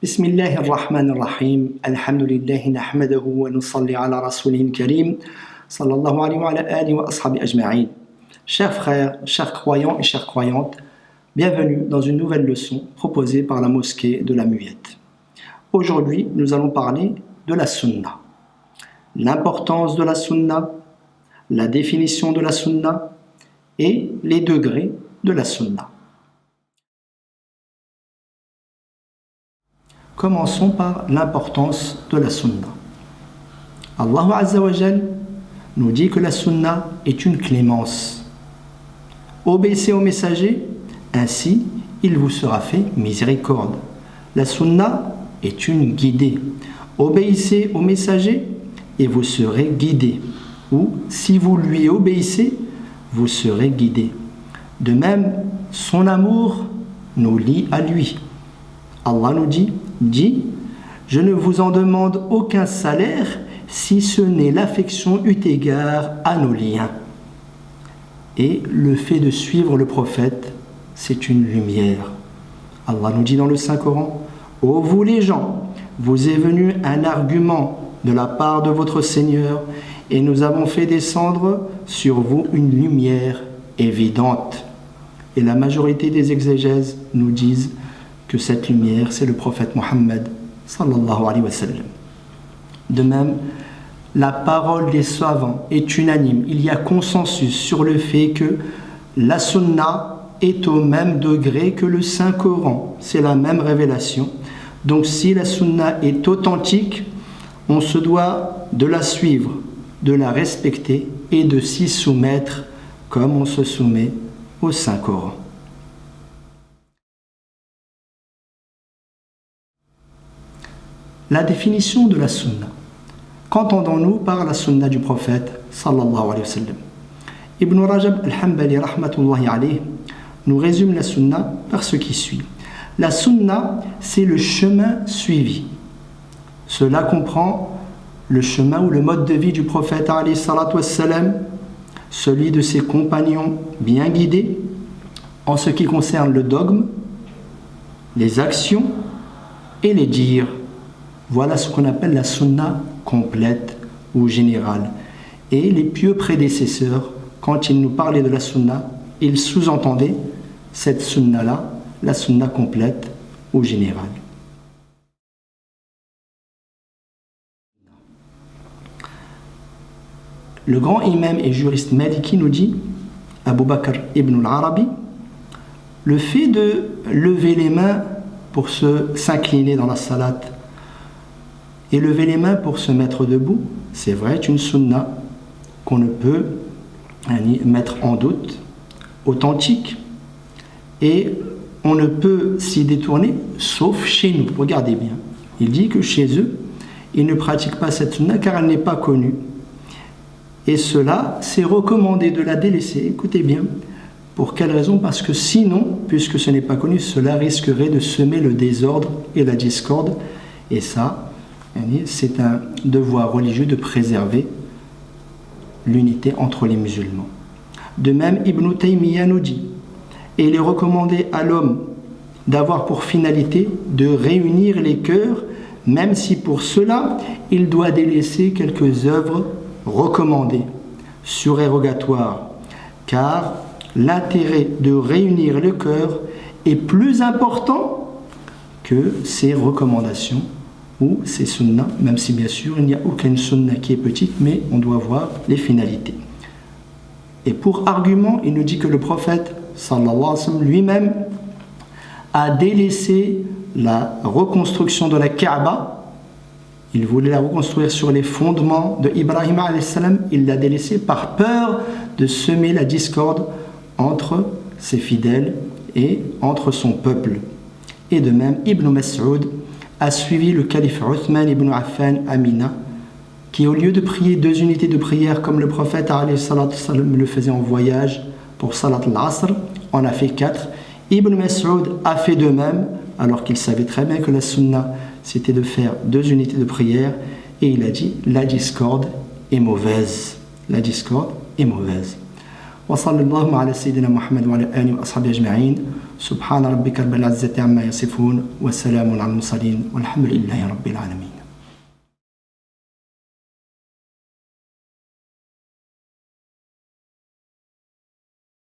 بسم الله الرحمن الرحيم الحمد لله نحمده ونصلي على رسوله الكريم صلى الله عليه وعلى آله وأصحابه أجمعين. Chers frères, chers croyants et chères croyantes, bienvenue dans une nouvelle leçon proposée par la mosquée de la Muette. Aujourd'hui, nous allons parler de la sunna, l'importance de la sunna, la définition de la sunna et les degrés de la sunna. Commençons par l'importance de la sunna. Allah Azza wa Jal nous dit que la sunna est une clémence. Obéissez au messager, ainsi il vous sera fait miséricorde. La sunna est une guidée. Obéissez au messager et vous serez guidés. Ou si vous lui obéissez, vous serez guidés. De même, son amour nous lie à lui. Allah nous dit, je ne vous en demande aucun salaire si ce n'est l'affection eut égard à nos liens. Et le fait de suivre le prophète, c'est une lumière. Allah nous dit dans le Saint-Coran, ô vous les gens, vous est venu un argument de la part de votre Seigneur et nous avons fait descendre sur vous une lumière évidente. Et la majorité des exégèses nous disent que cette lumière, c'est le prophète Mohammed sallallahu alayhi wa sallam. De même, la parole des savants est unanime. Il y a consensus sur le fait que la sunna est au même degré que le Saint-Coran. C'est la même révélation. Donc si la sunna est authentique, on se doit de la suivre, de la respecter et de s'y soumettre comme on se soumet au Saint-Coran. La définition de la sunna. Qu'entendons-nous par la sunna du prophète sallallahu alayhi wa sallam? Ibn Rajab al-Hanbali rahmatullahi alayhi nous résume la sunna par ce qui suit. La sunna, c'est le chemin suivi. Cela comprend le chemin ou le mode de vie du prophète alayhi salatu wassalam, celui de ses compagnons bien guidés en ce qui concerne le dogme, les actions et les dires. Voilà ce qu'on appelle la sunna complète ou générale. Et les pieux prédécesseurs, quand ils nous parlaient de la sunna, ils sous-entendaient cette sunna-là, la sunna complète ou générale. Le grand imam et juriste maliki nous dit, Abu Bakr ibn al-Arabi, le fait de lever les mains pour s'incliner dans la salat et lever les mains pour se mettre debout, c'est vrai, est une sunna qu'on ne peut mettre en doute, authentique, et on ne peut s'y détourner sauf chez nous. Regardez bien, il dit que chez eux, ils ne pratiquent pas cette sunna car elle n'est pas connue. Et cela, c'est recommandé de la délaisser. Écoutez bien, pour quelle raison? Parce que sinon, puisque ce n'est pas connu, cela risquerait de semer le désordre et la discorde, et ça, c'est un devoir religieux de préserver l'unité entre les musulmans. De même, Ibn Taymiyyah nous dit, et il est recommandé à l'homme d'avoir pour finalité de réunir les cœurs, même si pour cela, il doit délaisser quelques œuvres recommandées, surérogatoires, car l'intérêt de réunir le cœur est plus important que ces recommandations ou ces sunnas, même si bien sûr il n'y a aucune sunna qui est petite, mais on doit voir les finalités. Et pour argument, il nous dit que le prophète sallallahu alayhi wa sallam lui-même a délaissé la reconstruction de la Kaaba. Il voulait la reconstruire sur les fondements de Ibrahim alayhi salam. Il l'a délaissé par peur de semer la discorde entre ses fidèles et entre son peuple. Et de même, Ibn Mas'ud a suivi le calife Uthman ibn Affan à Mina, qui au lieu de prier 2 unités de prière comme le prophète alayhi salatu salam le faisait en voyage pour Salat al-Asr, en a fait 4. Ibn Mas'ud a fait de même, alors qu'il savait très bien que la sunna c'était de faire 2 unités de prière, et il a dit la discorde est mauvaise. La discorde est mauvaise. وصلى الله على سيدنا محمد وعلى آله وأصحابه أجمعين. سبحان ربك رب العزة عما يصفون والسلام على المرسلين والحمد لله رب العالمين.